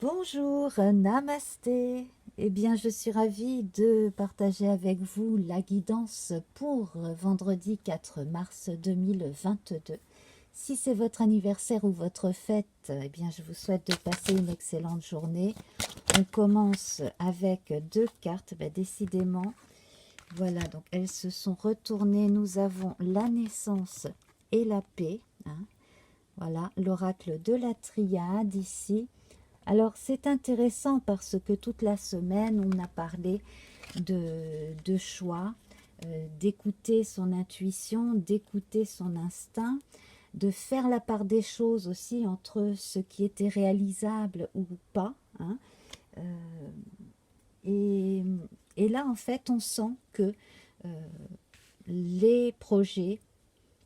Bonjour, namasté. Eh bien, je suis ravie de partager avec vous la guidance pour vendredi 4 mars 2022. Si c'est votre anniversaire ou votre fête, eh bien, je vous souhaite de passer une excellente journée. On commence avec deux cartes, décidément. Voilà, donc elles se sont retournées. Nous avons la naissance et la paix. Voilà, l'oracle de la triade ici. Alors, c'est intéressant parce que toute la semaine, on a parlé de choix, d'écouter son intuition, d'écouter son instinct, de faire la part des choses aussi entre ce qui était réalisable ou pas. Et, et là, en fait, on sent que euh, les projets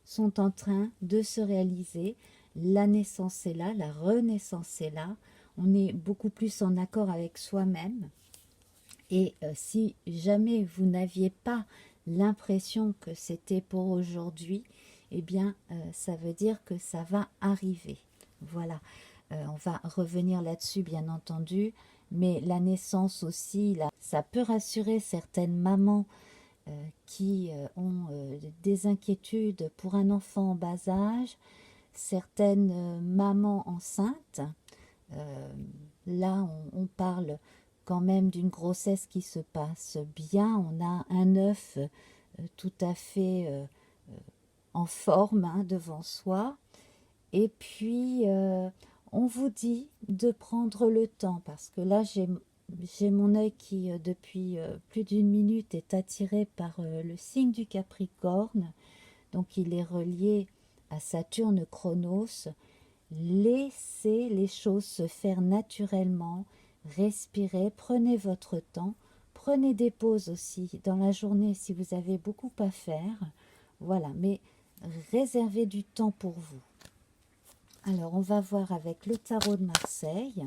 sont en train de se réaliser. La naissance est là, la renaissance est là. On est beaucoup plus en accord avec soi-même. Et si jamais vous n'aviez pas l'impression que c'était pour aujourd'hui, eh bien, ça veut dire que ça va arriver. Voilà. On va revenir là-dessus, bien entendu. Mais la naissance aussi, là, ça peut rassurer certaines mamans qui ont des inquiétudes pour un enfant en bas âge, certaines mamans enceintes. Euh, Là, on parle quand même d'une grossesse qui se passe bien. On a un œuf tout à fait en forme devant soi. Et puis, on vous dit de prendre le temps parce que là, j'ai mon œil qui, depuis plus d'une minute, est attiré par le signe du Capricorne. Donc, il est relié à Saturne Chronos. Laissez les choses se faire naturellement. Respirez, prenez votre temps. Prenez des pauses aussi dans la journée si vous avez beaucoup à faire. Voilà, mais réservez du temps pour vous. Alors, on va voir avec le tarot de Marseille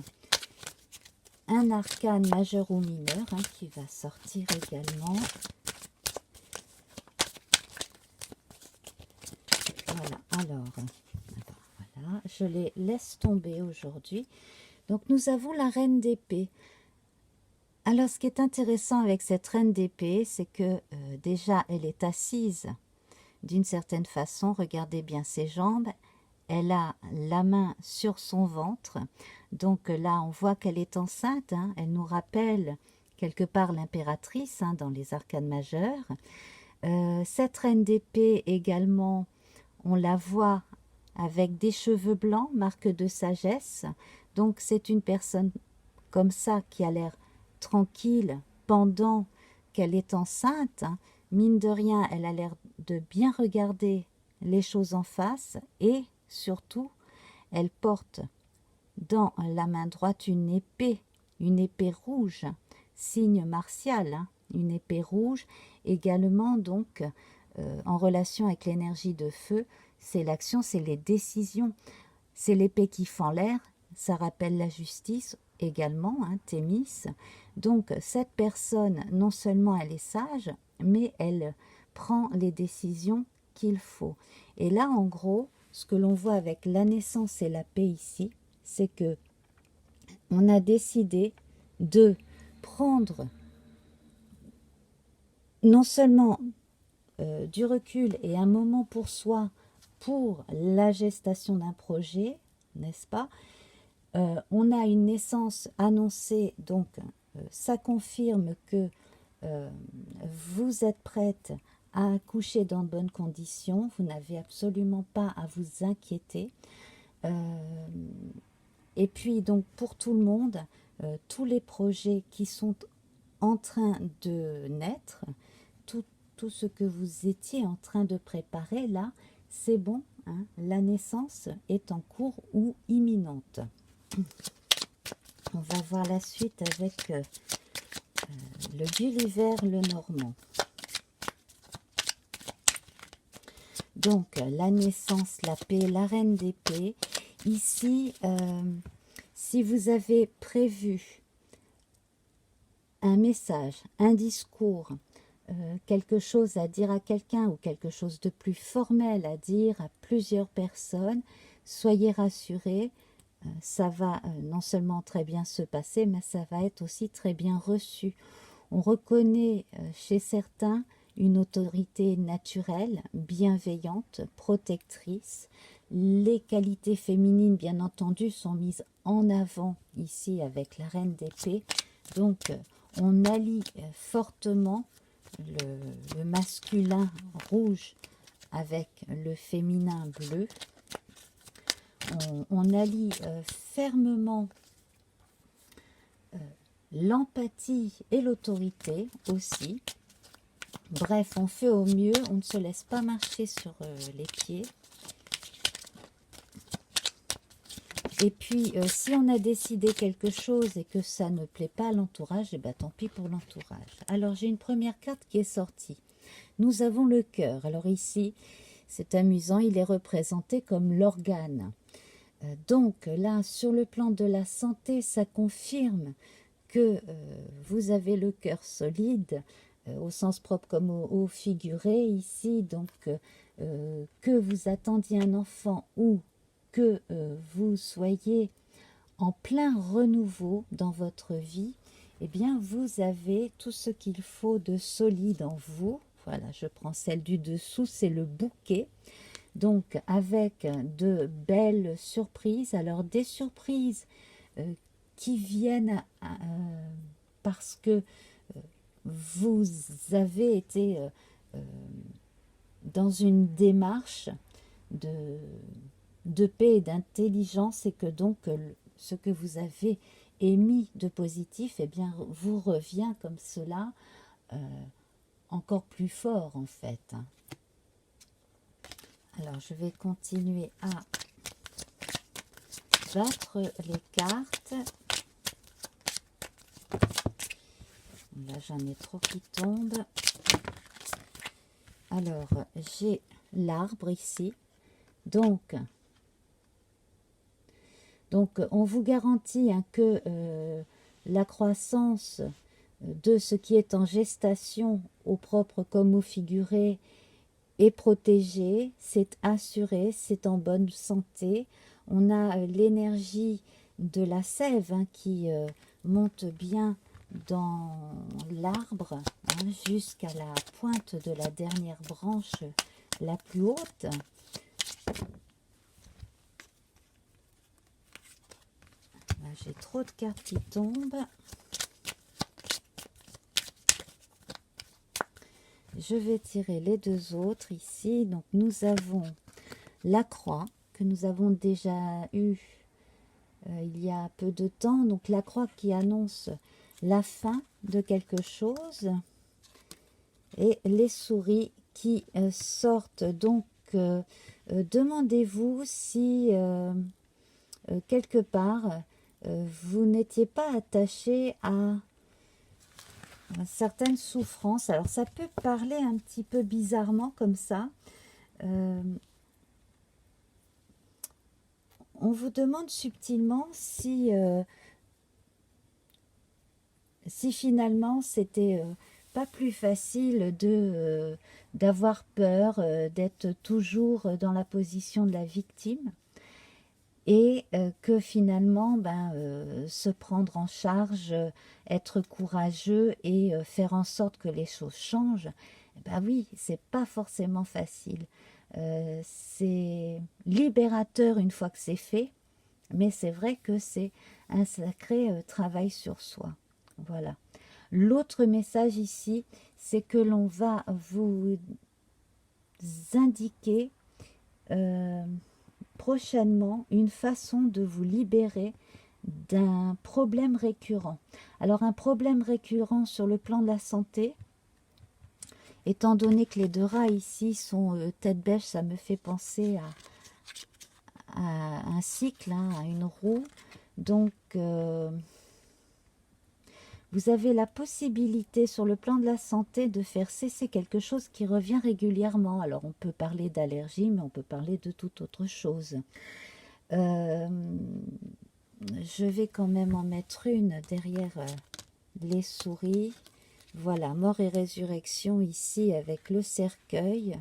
un arcane majeur ou mineur qui va sortir également. Voilà, alors, voilà, je les laisse tomber aujourd'hui. Donc, nous avons la reine d'épée. Alors, ce qui est intéressant avec cette reine d'épée, c'est que déjà, elle est assise d'une certaine façon. Regardez bien ses jambes. Elle a la main sur son ventre. Donc là, on voit qu'elle est enceinte. Elle nous rappelle quelque part l'impératrice dans les arcanes majeures. Cette reine d'épée également, on la voit avec des cheveux blancs, marque de sagesse. Donc c'est une personne comme ça qui a l'air tranquille pendant qu'elle est enceinte. Mine de rien, elle a l'air de bien regarder les choses en face et surtout, elle porte dans la main droite une épée rouge, signe martial, une épée rouge, également donc en relation avec l'énergie de feu, c'est l'action, c'est les décisions, c'est l'épée qui fend l'air, ça rappelle la justice également, Thémis. Donc cette personne, non seulement elle est sage, mais elle prend les décisions qu'il faut. Et là, en gros, ce que l'on voit avec la naissance et la paix ici, c'est que on a décidé de prendre non seulement du recul et un moment pour soi pour la gestation d'un projet, n'est-ce pas? On a une naissance annoncée, donc ça confirme que vous êtes prête à accoucher dans de bonnes conditions, vous n'avez absolument pas à vous inquiéter. Et puis donc pour tout le monde, tous les projets qui sont en train de naître, tout, tout ce que vous étiez en train de préparer là, c'est bon, la naissance est en cours ou imminente. On va voir la suite avec le Gulliver le Normand. Donc, la naissance, la paix, la reine d'épée. Ici, si vous avez prévu un message, un discours, quelque chose à dire à quelqu'un ou quelque chose de plus formel à dire à plusieurs personnes, soyez rassurés, ça va non seulement très bien se passer, mais ça va être aussi très bien reçu. On reconnaît chez certains une autorité naturelle, bienveillante, protectrice. Les qualités féminines, bien entendu, sont mises en avant ici avec la reine d'épée. Donc, on allie fortement le masculin rouge avec le féminin bleu. On allie fermement l'empathie et l'autorité aussi. Bref, on fait au mieux, on ne se laisse pas marcher sur les pieds. Et puis, si on a décidé quelque chose et que ça ne plaît pas à l'entourage, eh ben, tant pis pour l'entourage. Alors, j'ai une première carte qui est sortie. Nous avons le cœur. Alors ici, c'est amusant, il est représenté comme l'organe. Donc là, sur le plan de la santé, ça confirme que vous avez le cœur solide, au sens propre comme au figuré ici. Donc, que vous attendiez un enfant ou que vous soyez en plein renouveau dans votre vie, eh bien, vous avez tout ce qu'il faut de solide en vous. Voilà, je prends celle du dessous, c'est le bouquet. Donc, avec de belles surprises. Alors, des surprises qui viennent parce que vous avez été dans une démarche de paix et d'intelligence et que donc ce que vous avez émis de positif, eh bien, vous revient comme cela encore plus fort en fait. Alors, je vais continuer à battre les cartes. Là, j'en ai trop qui tombent. Alors, j'ai l'arbre ici. Donc, on vous garantit que la croissance de ce qui est en gestation, au propre comme au figuré, est protégée, c'est assuré, c'est en bonne santé. On a l'énergie de la sève qui monte bien dans l'arbre jusqu'à la pointe de la dernière branche la plus haute. J'ai trop de cartes qui tombent. Je vais tirer les deux autres ici. Donc nous avons la croix que nous avons déjà eue il y a peu de temps. Donc la croix qui annonce la fin de quelque chose. Et les souris qui sortent. Donc demandez-vous si quelque part vous n'étiez pas attaché à certaines souffrances. Alors ça peut parler un petit peu bizarrement comme ça. On vous demande subtilement si finalement c'était pas plus facile d'avoir peur, d'être toujours dans la position de la victime. Et que finalement, se prendre en charge, être courageux et faire en sorte que les choses changent, oui, c'est pas forcément facile. C'est libérateur une fois que c'est fait, mais c'est vrai que c'est un sacré travail sur soi. Voilà. L'autre message ici, c'est que l'on va vous indiquer prochainement une façon de vous libérer d'un problème récurrent. Alors un problème récurrent sur le plan de la santé, étant donné que les deux rats ici sont tête bêche, ça me fait penser à un cycle, à une roue. Donc vous avez la possibilité sur le plan de la santé de faire cesser quelque chose qui revient régulièrement. Alors on peut parler d'allergie, mais on peut parler de toute autre chose. Je vais quand même en mettre une derrière les souris. Voilà, mort et résurrection ici avec le cercueil.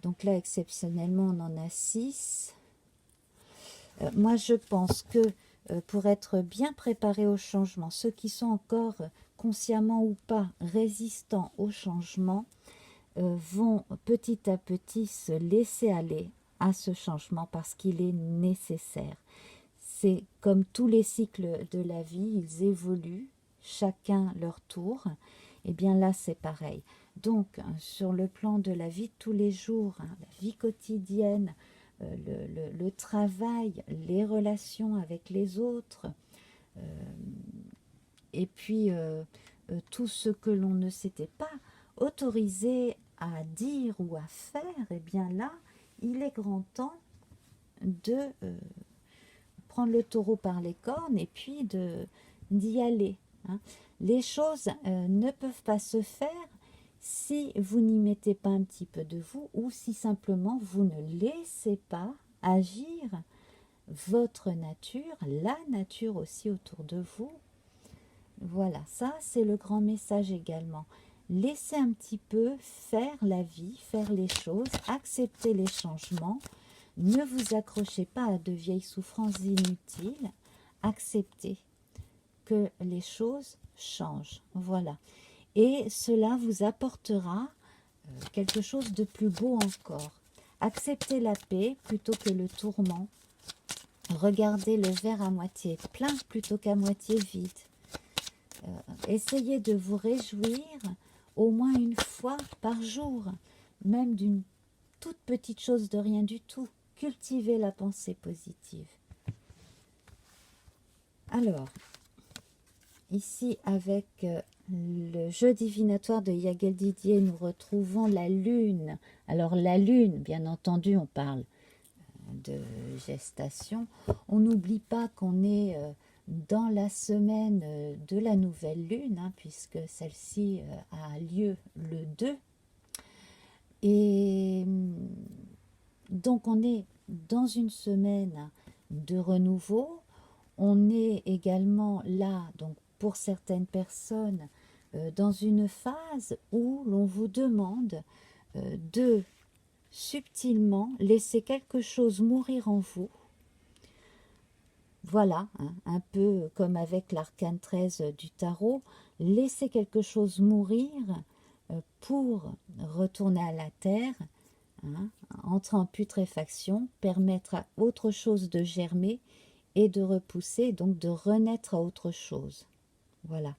Donc là, exceptionnellement, on en a 6. Moi, je pense que pour être bien préparés au changement, ceux qui sont encore consciemment ou pas résistants au changement, vont petit à petit se laisser aller à ce changement parce qu'il est nécessaire. C'est comme tous les cycles de la vie, ils évoluent, chacun leur tour. Et bien là, c'est pareil. Donc, sur le plan de la vie de tous les jours, la vie quotidienne, le travail, les relations avec les autres, et puis tout ce que l'on ne s'était pas autorisé à dire ou à faire, et bien là, il est grand temps de prendre le taureau par les cornes et puis d'y aller. Hein. Les choses ne peuvent pas se faire si vous n'y mettez pas un petit peu de vous ou si simplement vous ne laissez pas agir votre nature, la nature aussi autour de vous. Voilà, ça c'est le grand message également. Laissez un petit peu faire la vie, faire les choses, accepter les changements. Ne vous accrochez pas à de vieilles souffrances inutiles. Acceptez que les choses changent. Voilà. Et cela vous apportera quelque chose de plus beau encore. Acceptez la paix plutôt que le tourment. Regardez le verre à moitié plein plutôt qu'à moitié vide. Essayez de vous réjouir au moins une fois par jour, même d'une toute petite chose de rien du tout. Cultivez la pensée positive. Alors, ici avec le jeu divinatoire de Yagel Didier, nous retrouvons la lune. Alors la lune, bien entendu, on parle de gestation. On n'oublie pas qu'on est dans la semaine de la nouvelle lune, hein, puisque celle-ci a lieu le 2. Et donc on est dans une semaine de renouveau. On est également là, donc pour certaines personnes, dans une phase où l'on vous demande de subtilement laisser quelque chose mourir en vous. Voilà, hein, un peu comme avec l'arcane 13 du tarot, laisser quelque chose mourir pour retourner à la terre, hein, entrer en putréfaction, permettre à autre chose de germer et de repousser, donc de renaître à autre chose. Voilà.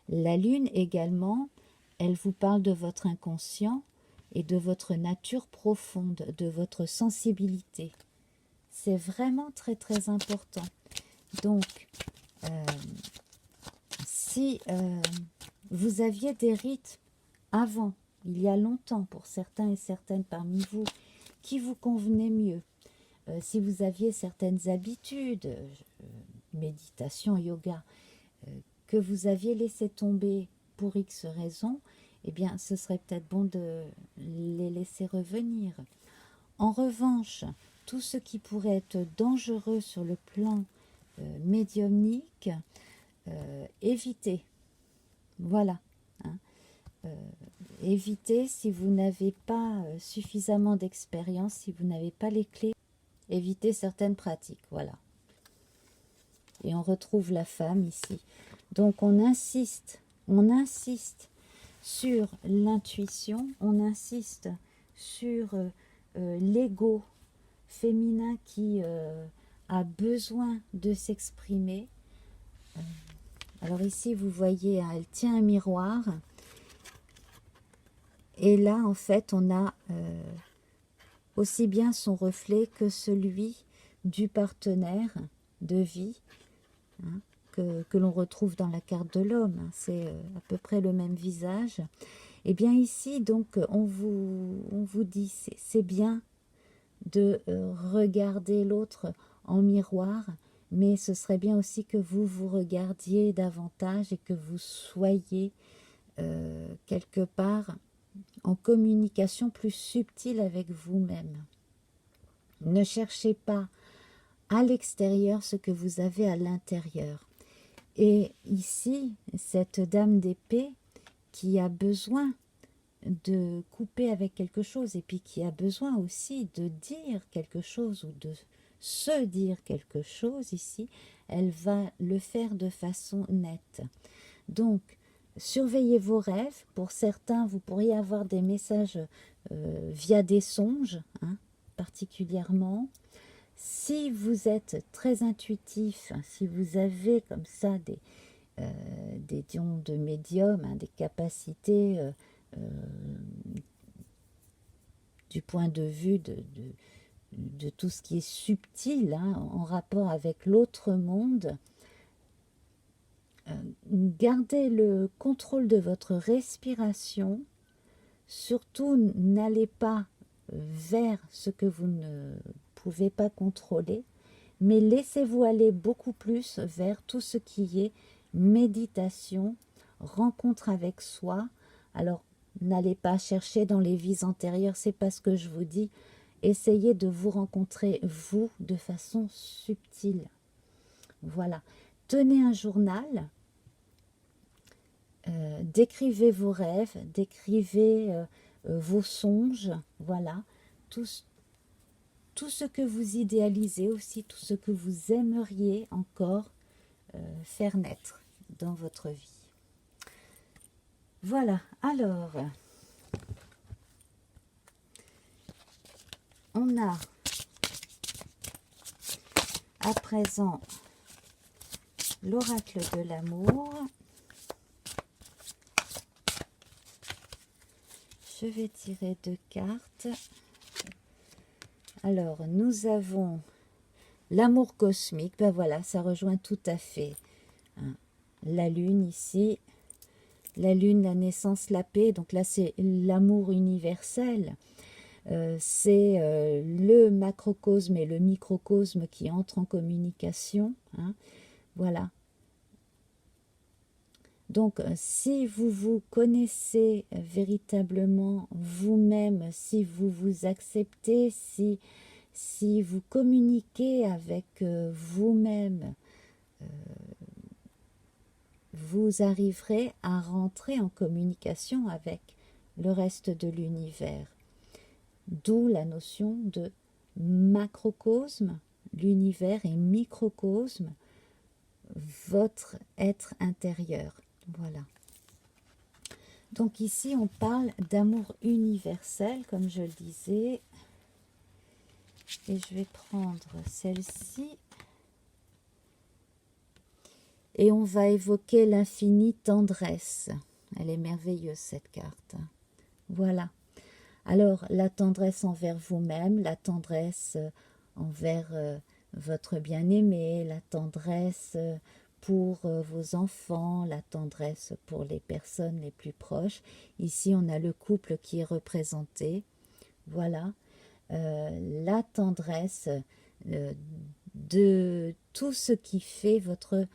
La lune également, elle vous parle de votre inconscient et de votre nature profonde, de votre sensibilité. C'est vraiment très très important. Donc, si vous aviez des rites avant, il y a longtemps, pour certains et certaines parmi vous, qui vous convenaient mieux, si vous aviez certaines habitudes, méditation, yoga, que vous aviez laissé tomber pour X raisons, eh bien, ce serait peut-être bon de les laisser revenir. En revanche, tout ce qui pourrait être dangereux sur le plan médiumnique, évitez. Voilà. Hein. Évitez si vous n'avez pas suffisamment d'expérience, si vous n'avez pas les clés, évitez certaines pratiques. Voilà. Et on retrouve la femme ici. Donc on insiste sur l'intuition, on insiste sur l'ego féminin qui a besoin de s'exprimer. Alors ici, vous voyez, elle tient un miroir. Et là, en fait, on a aussi bien son reflet que celui du partenaire de vie, hein, que l'on retrouve dans la carte de l'homme. Hein, c'est à peu près le même visage. Et bien ici, donc, on vous dit, c'est bien de regarder l'autre en miroir, mais ce serait bien aussi que vous vous regardiez davantage et que vous soyez quelque part en communication plus subtile avec vous-même. Ne cherchez pas à l'extérieur ce que vous avez à l'intérieur. Et ici, cette dame d'épée qui a besoin de couper avec quelque chose et puis qui a besoin aussi de dire quelque chose ou de se dire quelque chose ici, elle va le faire de façon nette. Donc, surveillez vos rêves. Pour certains, vous pourriez avoir des messages via des songes, hein, particulièrement. Si vous êtes très intuitif, si vous avez comme ça des dons de médium, hein, des capacités du point de vue de tout ce qui est subtil, hein, en rapport avec l'autre monde, gardez le contrôle de votre respiration. Surtout, n'allez pas vers ce que vous ne pouvez pas contrôler, mais laissez-vous aller beaucoup plus vers tout ce qui est méditation, rencontre avec soi. Alors, n'allez pas chercher dans les vies antérieures, c'est pas ce que je vous dis. Essayez de vous rencontrer, vous, de façon subtile. Voilà. Tenez un journal. Décrivez vos rêves, décrivez vos songes, voilà, tout ce que vous idéalisez aussi, tout ce que vous aimeriez encore faire naître dans votre vie. Voilà, alors, on a à présent l'oracle de l'amour. Je vais tirer 2 cartes. Alors, nous avons l'amour cosmique. Ben voilà, ça rejoint tout à fait hein, la lune ici. La lune, la naissance, la paix. Donc là, c'est l'amour universel. C'est le macrocosme et le microcosme qui entrent en communication. Hein. Voilà. Donc, si vous vous connaissez véritablement vous-même, si vous vous acceptez, si vous communiquez avec vous-même, vous arriverez à rentrer en communication avec le reste de l'univers. D'où la notion de macrocosme, l'univers et microcosme, votre être intérieur. Voilà. Donc ici, on parle d'amour universel, comme je le disais. Et je vais prendre celle-ci. Et on va évoquer l'infinie tendresse. Elle est merveilleuse, cette carte. Voilà. Alors, la tendresse envers vous-même, la tendresse envers votre bien-aimé, la tendresse pour vos enfants, la tendresse pour les personnes les plus proches. Ici, on a le couple qui est représenté. Voilà. La tendresse de tout ce qui fait votre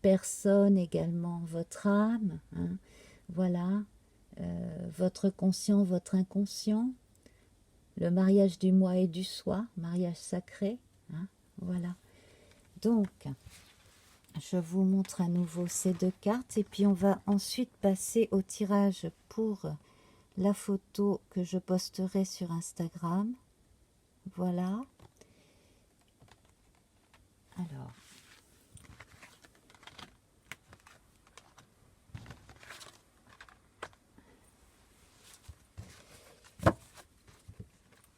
personne également, votre âme. Hein. Voilà. Votre conscient, votre inconscient. Le mariage du moi et du soi, mariage sacré. Hein. Voilà. Donc, je vous montre à nouveau ces 2 cartes et puis on va ensuite passer au tirage pour la photo que je posterai sur Instagram. Voilà.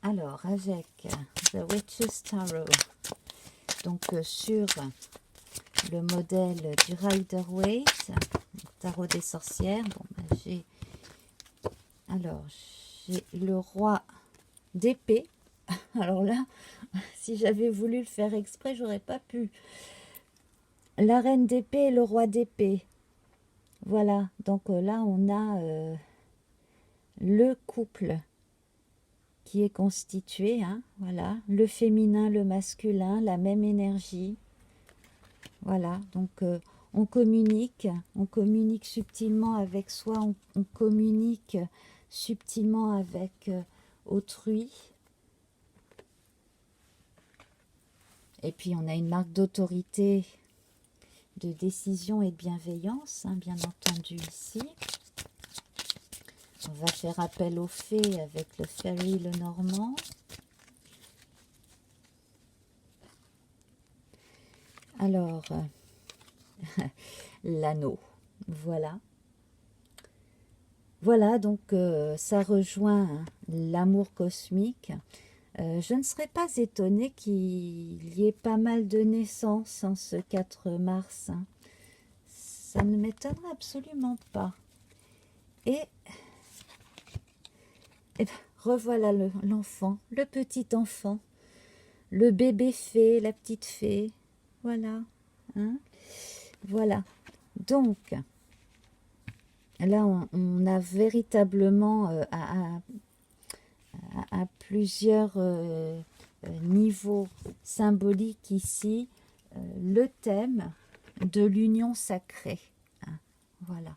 Alors, avec The Witch's Tarot, donc sur le modèle du Rider-Waite, tarot des sorcières, bon, ben, j'ai le roi d'épée. Alors là, si j'avais voulu le faire exprès, j'aurais pas pu. La reine d'épée et le roi d'épée. Voilà, donc là, on a le couple qui est constitué, hein, voilà, le féminin, le masculin, la même énergie. Voilà, donc on communique subtilement avec soi, on communique subtilement avec autrui. Et puis on a une marque d'autorité, de décision et de bienveillance, hein, bien entendu ici. On va faire appel aux fées avec le Fairy le Normand. Alors, l'anneau, voilà. Voilà, donc ça rejoint hein, l'amour cosmique. Je ne serais pas étonnée qu'il y ait pas mal de naissances en ce 4 mars. Hein. Ça ne m'étonnerait absolument pas. Et, eh ben, revoilà l'enfant, le petit enfant, le bébé fée, la petite fée. Voilà. Hein. Voilà. Donc, là, on a véritablement à plusieurs niveaux symboliques ici le thème de l'union sacrée. Hein, voilà.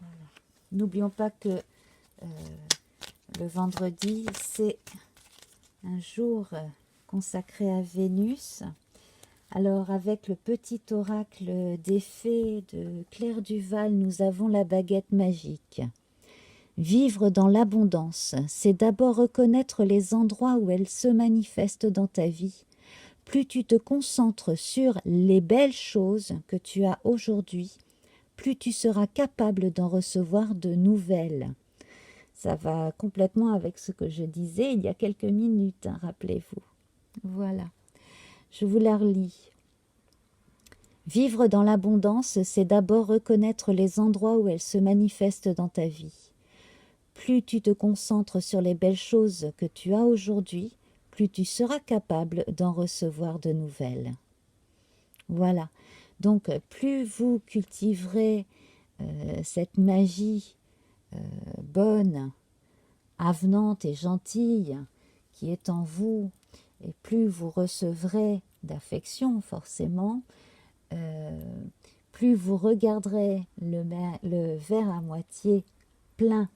Voilà. N'oublions pas que le vendredi, c'est un jour consacré à Vénus. Alors, avec le petit oracle des fées de Claire Duval, nous avons la baguette magique. Vivre dans l'abondance, c'est d'abord reconnaître les endroits où elle se manifeste dans ta vie. Plus tu te concentres sur les belles choses que tu as aujourd'hui, plus tu seras capable d'en recevoir de nouvelles. Ça va complètement avec ce que je disais il y a quelques minutes, hein, rappelez-vous. Voilà, je vous la relis. Vivre dans l'abondance, c'est d'abord reconnaître les endroits où elle se manifeste dans ta vie. Plus tu te concentres sur les belles choses que tu as aujourd'hui, plus tu seras capable d'en recevoir de nouvelles. Voilà. Donc, plus vous cultiverez cette magie bonne, avenante et gentille qui est en vous, et plus vous recevrez d'affection, forcément, plus vous regarderez le verre à moitié plein,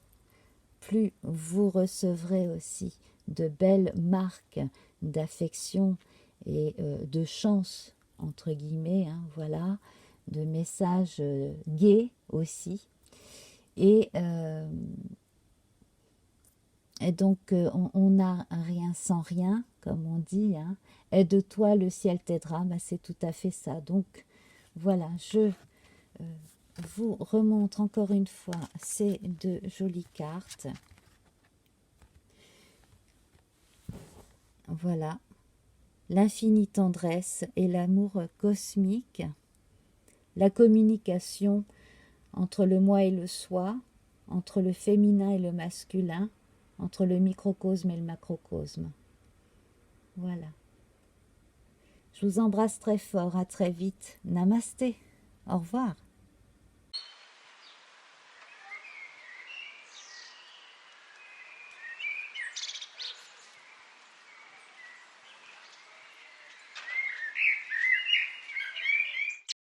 plus vous recevrez aussi de belles marques d'affection et de chance, entre guillemets, hein, voilà, de messages gais aussi. Et donc, on n'a rien sans rien, comme on dit. Hein. Aide-toi, le ciel t'aidera. Ben, c'est tout à fait ça. Donc, voilà, je vous remontre encore une fois ces deux jolies cartes. Voilà, l'infinie tendresse et l'amour cosmique, la communication entre le moi et le soi, entre le féminin et le masculin, entre le microcosme et le macrocosme. Voilà. Je vous embrasse très fort, à très vite. Namasté. Au revoir.